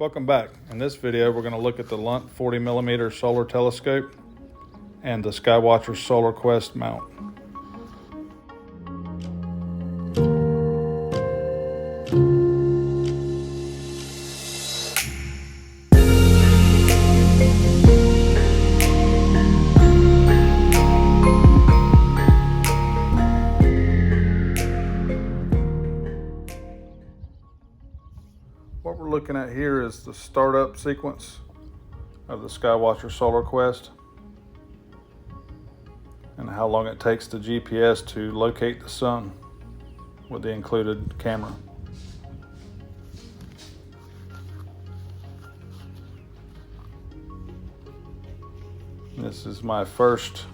Welcome back. In this video, we're going to look at the Lunt 40mm solar telescope and the Skywatcher Solar Quest mount. What we're looking at here is the startup sequence of the Skywatcher Solar Quest and how long it takes the GPS to locate the sun with the included camera. This is my first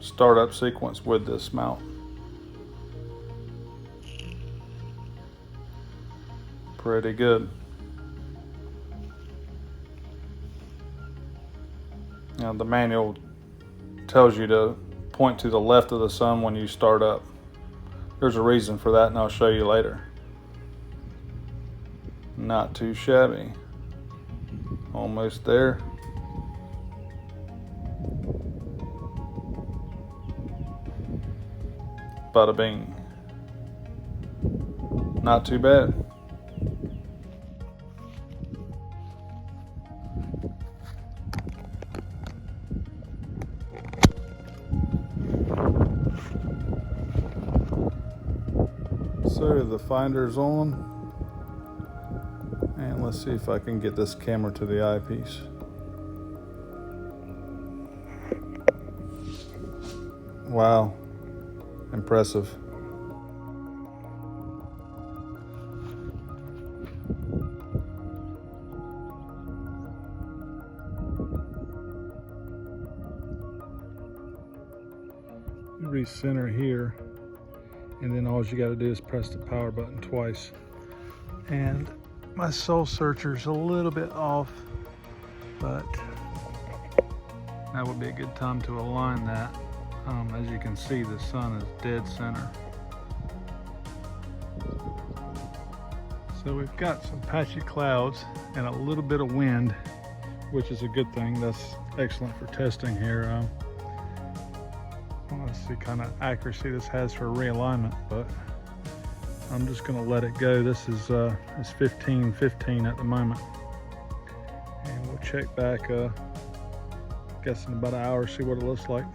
startup sequence with this mount. Pretty good. Now the manual tells you to point to the left of the sun when you start up. There's a reason for that, and I'll show you later. Not too shabby. Almost there. Bada bing. Not too bad. So the finder's on, and let's see if I can get this camera to the eyepiece. Wow, impressive. Recenter here. And then all you got to do is press the power button twice. And my soul searcher's a little bit off, but that would be a good time to align that. As you can see, the sun is dead center. So we've got some patchy clouds and a little bit of wind, which is a good thing. That's excellent for testing here. Let's see kind of accuracy this has for realignment, but I'm just going to let it go. This is 15-15 at the moment, and we'll check back guess in about an hour, see what it looks like.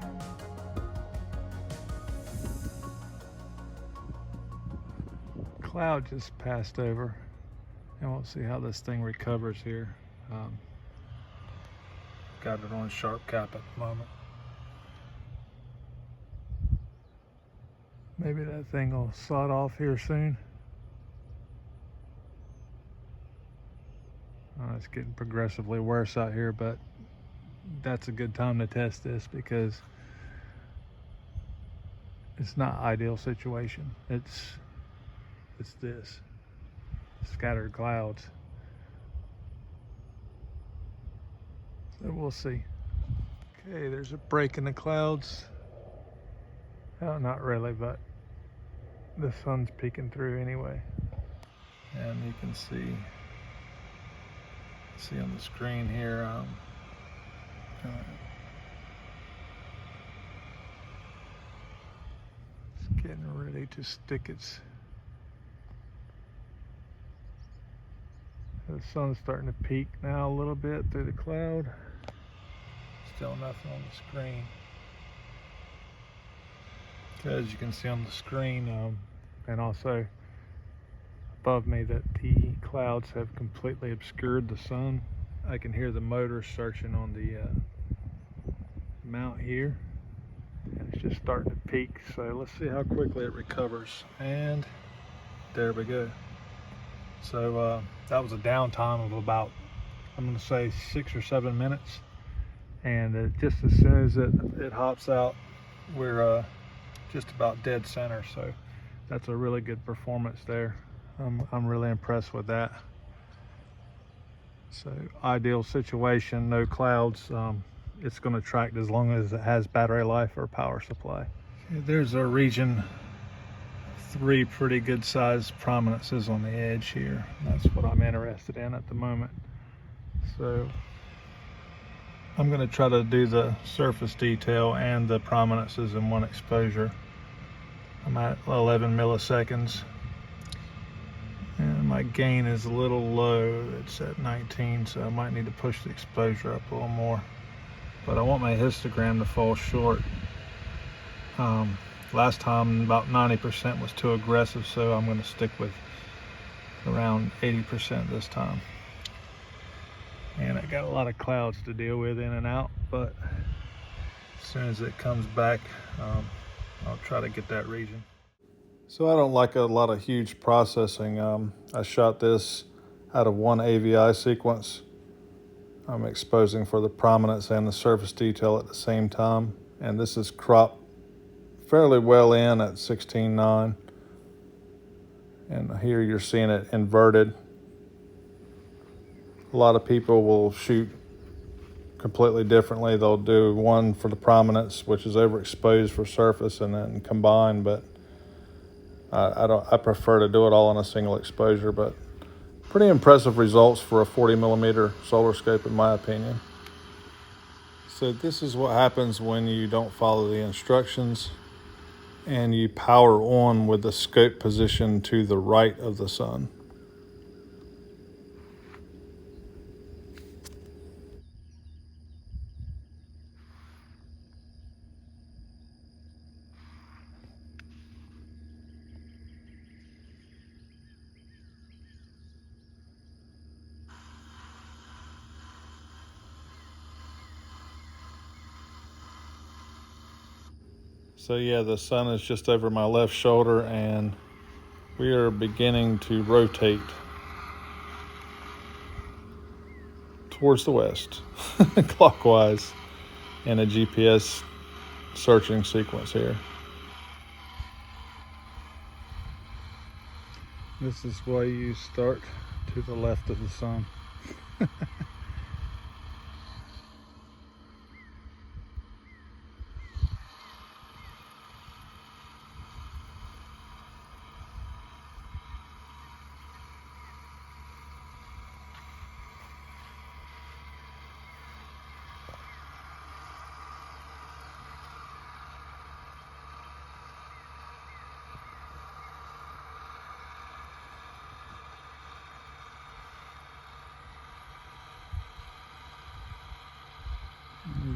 Cloud just passed over, and we'll see how this thing recovers here. Got it on sharp cap at the moment. Maybe that thing will slide off here soon. It's getting progressively worse out here, but that's a good time to test this because it's not ideal situation. It's this scattered clouds. So we'll see. Okay, there's a break in the clouds. Oh, not really, but the sun's peeking through anyway. And you can see on the screen here, it's getting ready to stick its. The sun's starting to peek now a little bit through the cloud. Still nothing on the screen. As you can see on the screen, and also above me, that the clouds have completely obscured the sun. I can hear the motor searching on the mount here, and it's just starting to peak. So let's see how quickly it recovers. And there we go. So that was a downtime of about, I'm going to say 6 or 7 minutes, and just as soon as it hops out, we're just about dead center. So that's a really good performance there. I'm really impressed with that. So ideal situation, no clouds. It's going to track as long as it has battery life or power supply. Okay, there's our region 3 pretty good sized prominences on the edge here. That's what I'm interested in at the moment. So I'm going to try to do the surface detail and the prominences in one exposure. I'm at 11 milliseconds. And my gain is a little low. It's at 19, so I might need to push the exposure up a little more. But I want my histogram to fall short. Last time about 90% was too aggressive, so I'm going to stick with around 80% this time. And I got a lot of clouds to deal with in and out, but as soon as it comes back, I'll try to get that region. So I don't like a lot of huge processing. I shot this out of one AVI sequence. I'm exposing for the prominence and the surface detail at the same time. And this is cropped fairly well in at 16:9. And here you're seeing it inverted. A lot of people will shoot completely differently. They'll do one for the prominence, which is overexposed for surface, and then combine, but I prefer to do it all in a single exposure. But pretty impressive results for a 40mm solar scope, in my opinion. So this is what happens when you don't follow the instructions and you power on with the scope position to the right of the sun. So yeah, the sun is just over my left shoulder and we are beginning to rotate towards the west, clockwise, in a GPS searching sequence here. This is why you start to the left of the sun.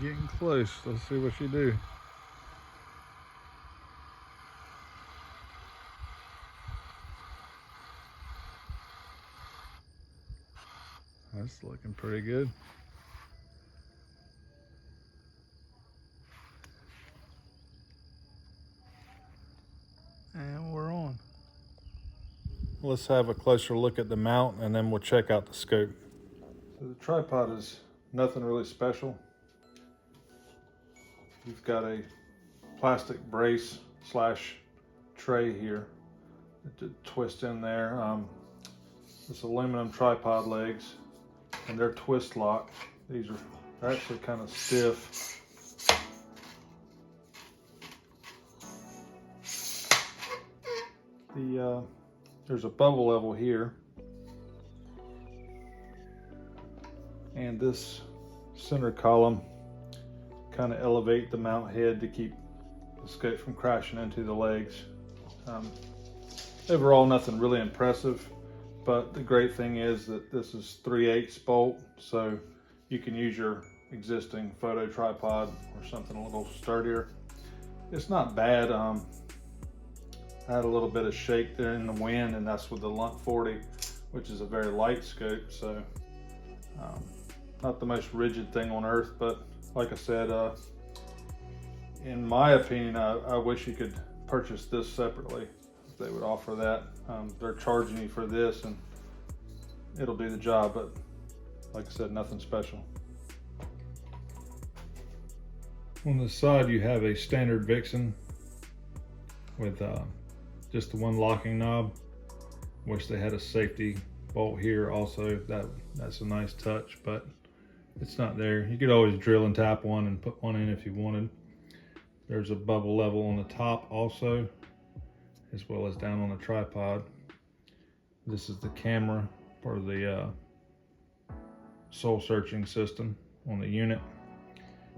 You're getting close. Let's see what you do. That's looking pretty good. And we're on. Let's have a closer look at the mount and then we'll check out the scope. So the tripod is nothing really special. You've got a plastic brace slash tray here to twist in there. It's aluminum tripod legs and they're twist lock. These are actually kind of stiff. There's a bubble level here, and this center column kind of elevate the mount head to keep the scope from crashing into the legs. Overall, nothing really impressive, but the great thing is that this is 3/8 bolt, so you can use your existing photo tripod or something a little sturdier. It's not bad. I had a little bit of shake there in the wind, and that's with the Lunt 40, which is a very light scope, so not the most rigid thing on earth. But like I said, in my opinion, I wish you could purchase this separately if they would offer that. They're charging you for this and it'll do the job, but like I said, nothing special. On the side you have a standard Vixen with just the one locking knob. Wish they had a safety bolt here also. That's a nice touch, but it's not there. You could always drill and tap one and put one in if you wanted. There's a bubble level on the top also, as well as down on the tripod. This is the camera for the soul searching system on the unit.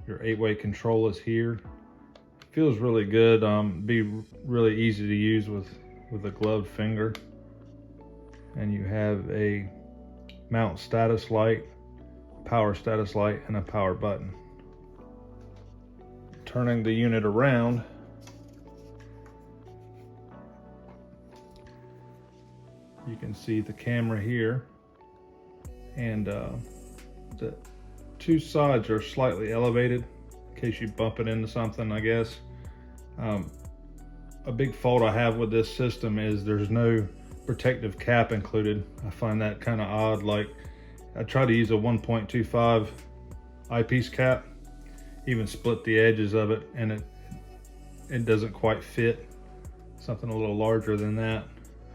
Your 8-way control is here. Feels really good. Be really easy to use with a gloved finger. And you have a mount status light, power status light, and a power button. Turning the unit around, you can see the camera here, and the two sides are slightly elevated in case you bump it into something, I guess. A big fault I have with this system is there's no protective cap included. I find that kind of odd. Like, I try to use a 1.25 eyepiece cap, even split the edges of it, and it doesn't quite fit. Something a little larger than that,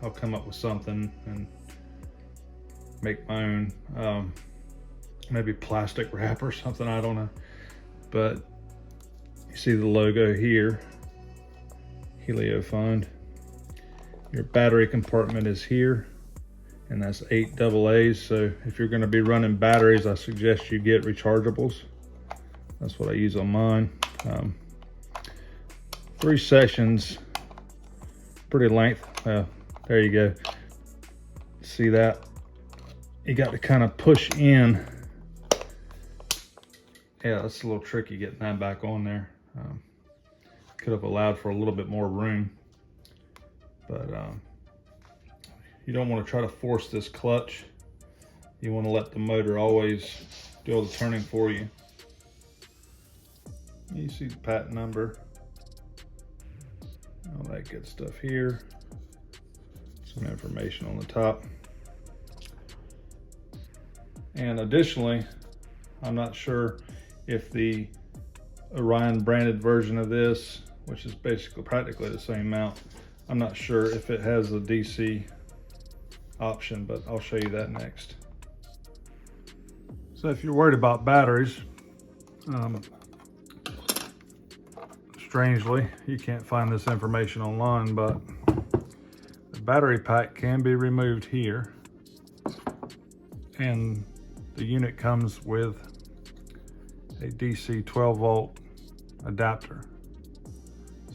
I'll come up with something and make my own, maybe plastic wrap or something, I don't know. But you see the logo here, Helio Fund. Your battery compartment is here, and that's 8 AA's. So if you're going to be running batteries, I suggest you get rechargeables. That's what I use on mine. 3 sections, pretty length. There you go. See that? You got to kind of push in. Yeah, that's a little tricky getting that back on there. Could have allowed for a little bit more room, but you don't want to try to force this clutch. You want to let the motor always do all the turning for you. You see the patent number, all that good stuff here. Some information on the top. And additionally, I'm not sure if the Orion branded version of this, which is basically practically the same mount, I'm not sure if it has a DC option, but I'll show you that next. So if you're worried about batteries, strangely, you can't find this information online, but the battery pack can be removed here, and the unit comes with a DC 12 volt adapter.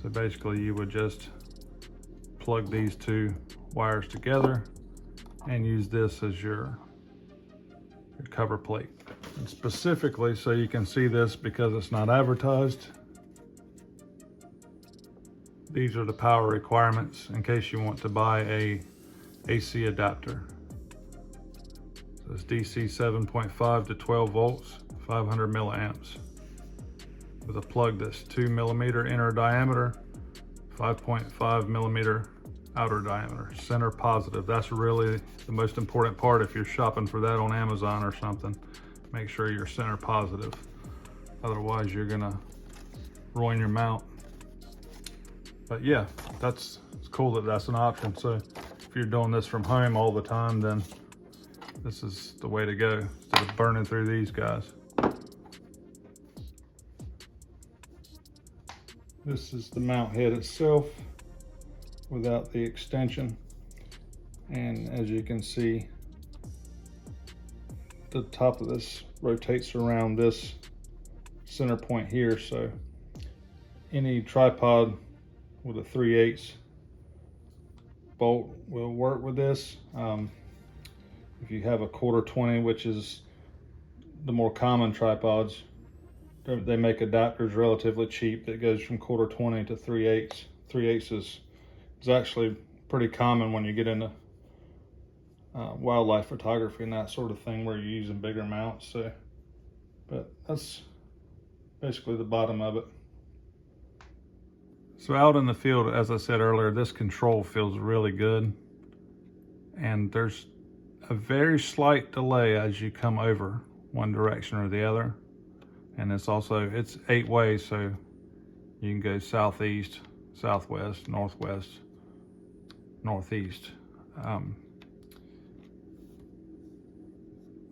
So basically you would just plug these 2 wires together and use this as your cover plate. And specifically, so you can see this because it's not advertised, these are the power requirements in case you want to buy a AC adapter. So it's DC 7.5 to 12 volts, 500 milliamps, with a plug that's 2 millimeter inner diameter, 5.5 millimeter outer diameter, center positive. That's really the most important part if you're shopping for that on Amazon or something. Make sure you're center positive, otherwise you're gonna ruin your mount. But yeah, it's cool that that's an option. So if you're doing this from home all the time, then this is the way to go instead of burning through these guys. This is the mount head itself without the extension. And as you can see, the top of this rotates around this center point here. So any tripod with a 3/8 bolt will work with this. If you have a 1/4-20, which is the more common tripods, they make adapters relatively cheap that goes from 1/4-20 to 3/8. 3/8 is actually pretty common when you get into wildlife photography and that sort of thing, where you're using bigger mounts. So, but that's basically the bottom of it. So out in the field, as I said earlier, this control feels really good, and there's a very slight delay as you come over one direction or the other. And it's 8-way, so you can go southeast, southwest, northwest, northeast.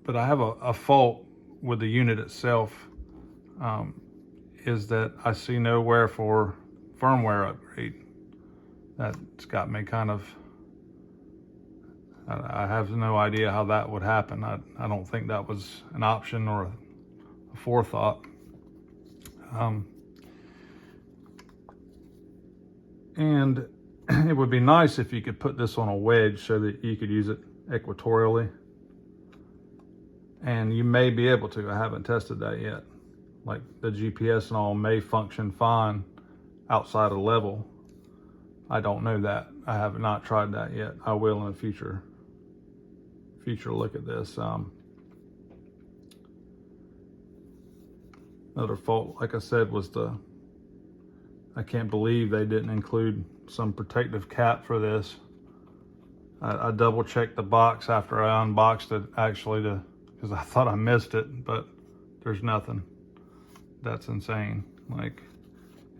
But I have a fault with the unit itself, is that I see nowhere for firmware upgrade. That's got me kind of, I have no idea how that would happen. I don't think that was an option or a forethought. And it would be nice if you could put this on a wedge so that you could use it equatorially. And you may be able to, I haven't tested that yet. Like the GPS and all may function fine outside of level. I don't know that. I have not tried that yet. I will in a future look at this. Another fault, like I said, was I can't believe they didn't include some protective cap for this. I double checked the box after I unboxed it actually because I thought I missed it, but there's nothing. That's insane. Like,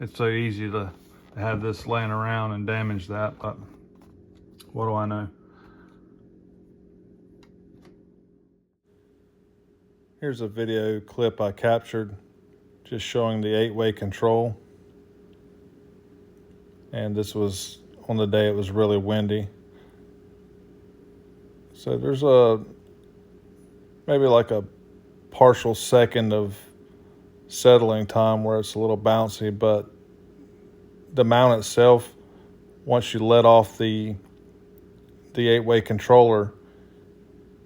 it's so easy to have this laying around and damage that, but what do I know? Here's a video clip I captured just showing the 8-way control. And this was on the day it was really windy. So there's maybe like a partial second of settling time where it's a little bouncy, but the mount itself, once you let off the 8-way controller,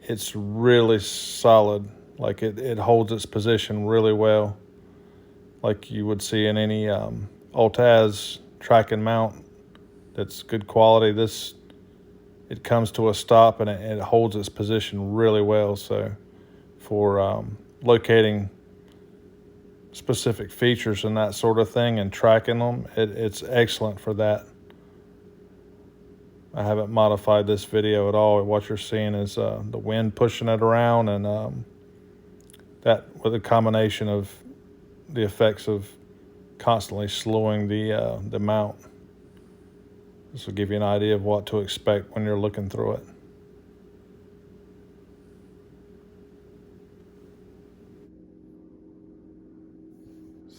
it's really solid. Like it holds its position really well, like you would see in any Altaz tracking mount that's good quality. This, it comes to a stop and it holds its position really well. So for locating specific features and that sort of thing and tracking them, it's excellent for that. I haven't modified this video at all. What you're seeing is the wind pushing it around, and that with a combination of the effects of constantly slowing the mount. This will give you an idea of what to expect when you're looking through it.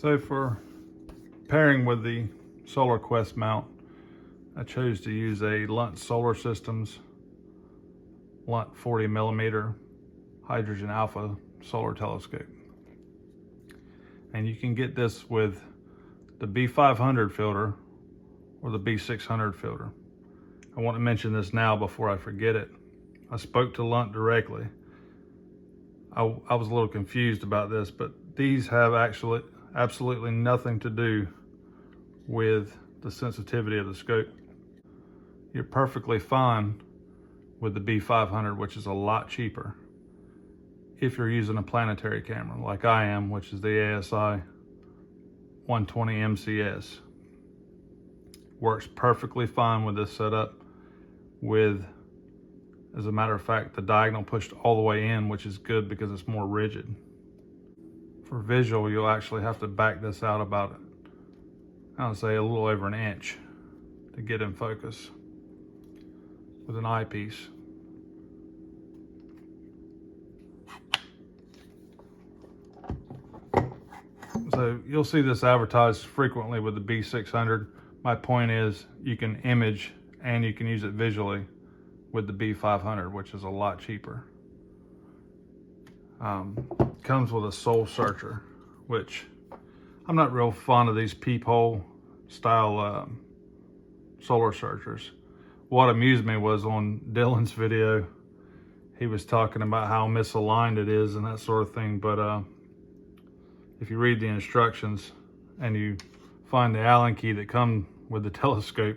So for pairing with the SolarQuest mount, I chose to use a Lunt Solar Systems Lunt 40mm hydrogen alpha solar telescope. And you can get this with the B500 filter or the B600 filter. I want to mention this now before I forget it. I spoke to Lunt directly. I was a little confused about this, but these have actually absolutely nothing to do with the sensitivity of the scope. You're perfectly fine with the B500, which is a lot cheaper, if you're using a planetary camera like I am, which is the ASI 120 MCS. Works perfectly fine with this setup with, as a matter of fact, the diagonal pushed all the way in, which is good because it's more rigid. For visual, you'll actually have to back this out about, I would say, a little over an inch to get in focus with an eyepiece. So you'll see this advertised frequently with the B600. My point is you can image and you can use it visually with the B500, which is a lot cheaper. Comes with a soul searcher, which I'm not real fond of these peephole style solar searchers. What amused me was on Dylan's video, he was talking about how misaligned it is and that sort of thing, but if you read the instructions and you find the Allen key that comes with the telescope,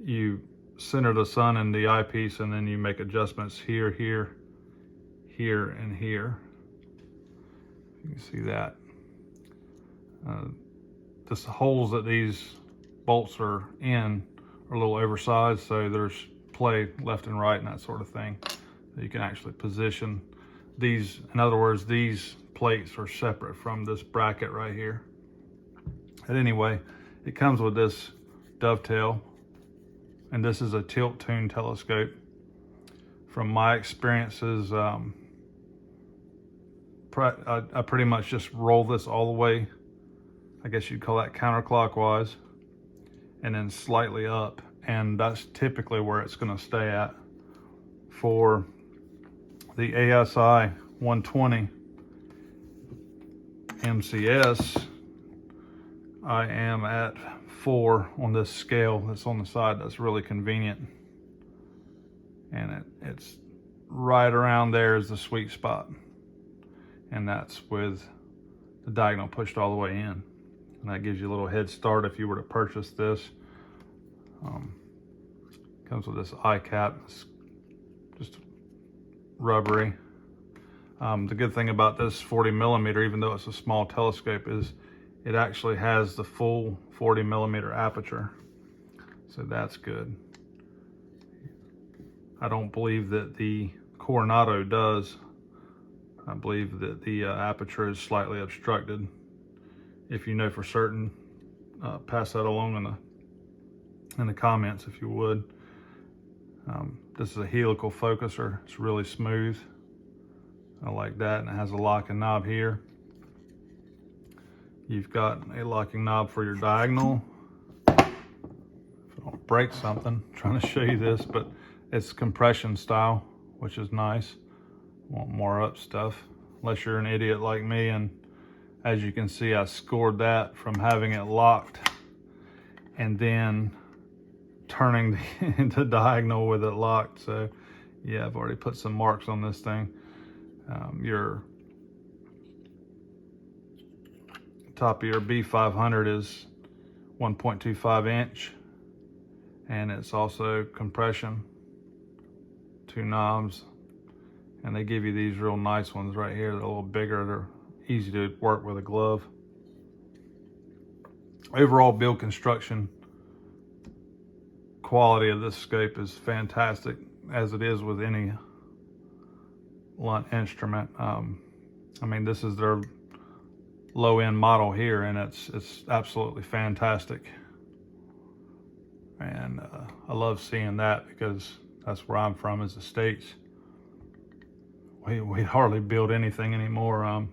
you center the sun in the eyepiece and then you make adjustments here, here, here, and here. You can see that. The holes that these bolts are in are a little oversized, so there's play left and right and that sort of thing. You can actually position these. In other words, these plates are separate from this bracket right here. But anyway, it comes with this dovetail, and this is a tilt tune telescope. From my experiences, I pretty much just roll this all the way, I guess you'd call that counterclockwise, and then slightly up, and that's typically where it's going to stay at. For the ASI 120 MCS, I am at 4 on this scale that's on the side. That's really convenient, and it's right around there is the sweet spot, and that's with the diagonal pushed all the way in, and that gives you a little head start if you were to purchase this. Comes with this eye cap. It's just rubbery. The good thing about this 40mm, even though it's a small telescope, is it actually has the full 40mm aperture, so that's good. I don't believe that the Coronado does. I believe that the aperture is slightly obstructed. If you know for certain, pass that along in the comments if you would. This is a helical focuser. It's really smooth. I like that, and it has a locking knob here. You've got a locking knob for your diagonal. If I don't break something, I'm trying to show you this, but it's compression style, which is nice. Want more up stuff, unless you're an idiot like me, and as you can see, I scored that from having it locked and then turning the diagonal with it locked. So yeah, I've already put some marks on this thing. Your top of your B500 is 1.25 inch, and it's also compression, 2 knobs, and they give you these real nice ones right here. They're a little bigger, they're easy to work with a glove. Overall build construction quality of this scope is fantastic, as it is with any Lunt instrument. I mean, this is their low-end model here, and it's absolutely fantastic. And I love seeing that, because that's where I'm from, is the States. We hardly build anything anymore.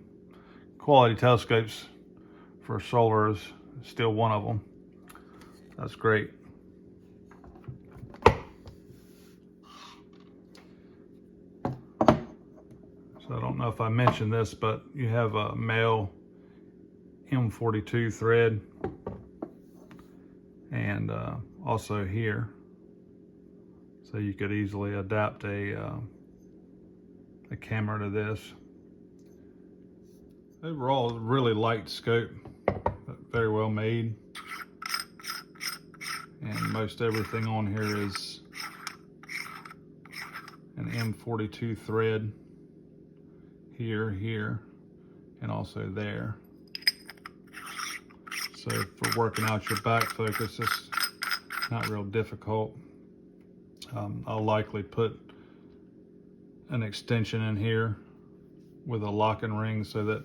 Quality telescopes for solar is still one of them. That's great. So I don't know if I mentioned this, but you have a male M42 thread, and also here, so you could easily adapt a camera to this. Overall, really light scope, but very well made, and most everything on here is an M42 thread. Here, and also there. So for working out your back focus, it's not real difficult. I'll likely put an extension in here with a locking ring so that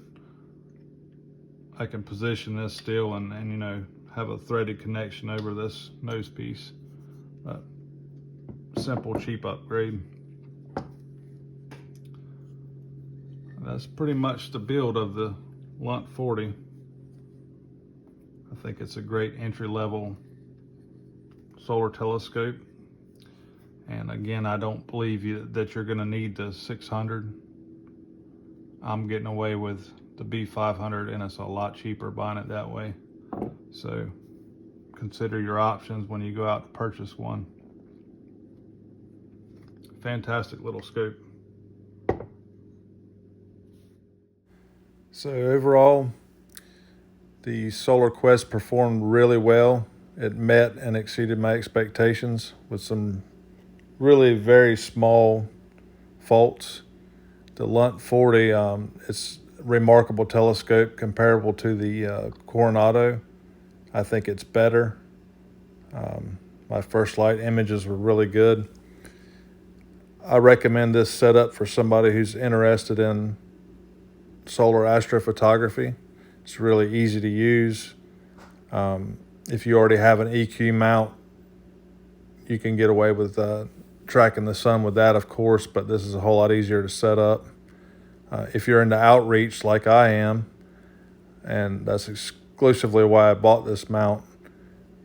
I can position this still and you know, have a threaded connection over this nose piece. Simple, cheap upgrade. That's pretty much the build of the Lunt 40. I think it's a great entry-level solar telescope. And again, I don't believe that you're going to need the 600. I'm getting away with the B500, and it's a lot cheaper buying it that way. So consider your options when you go out to purchase one. Fantastic little scope. So overall, the SolarQuest performed really well. It met and exceeded my expectations with some really very small faults. The Lunt 40, it's a remarkable telescope comparable to the Coronado. I think it's better. My first light images were really good. I recommend this setup for somebody who's interested in solar astrophotography. It's really easy to use. If you already have an EQ mount, you can get away with tracking the sun with that, of course, but this is a whole lot easier to set up. If you're into outreach like I am, and that's exclusively why I bought this mount,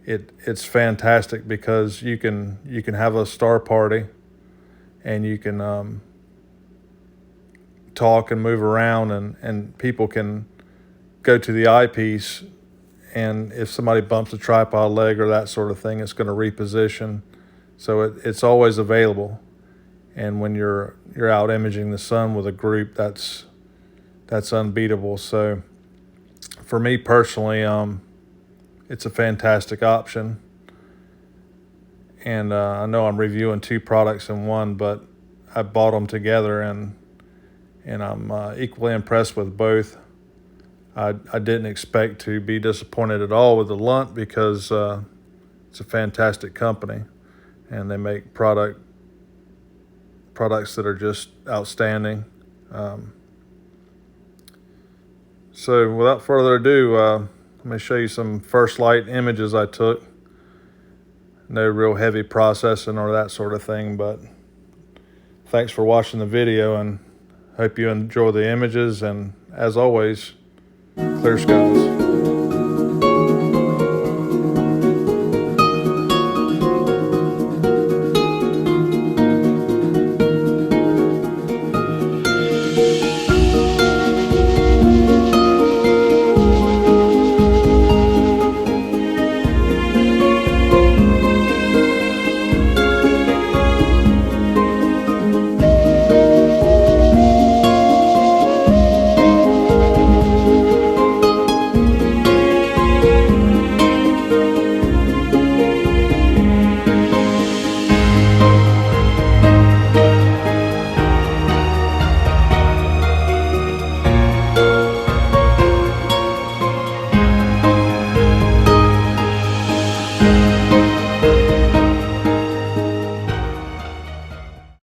it's fantastic because you can have a star party, and you can talk and move around, and people can go to the eyepiece, and if somebody bumps a tripod leg or that sort of thing, it's going to reposition. So it's always available. And when you're out imaging the sun with a group, that's unbeatable. So for me personally, it's a fantastic option. And I know I'm reviewing two products in one, but I bought them together, and I'm equally impressed with both. I didn't expect to be disappointed at all with the Lunt, because it's a fantastic company, and they make products that are just outstanding. So without further ado, let me show you some first light images I took. No real heavy processing or that sort of thing, but thanks for watching the video, and hope you enjoy the images, and as always, clear skies.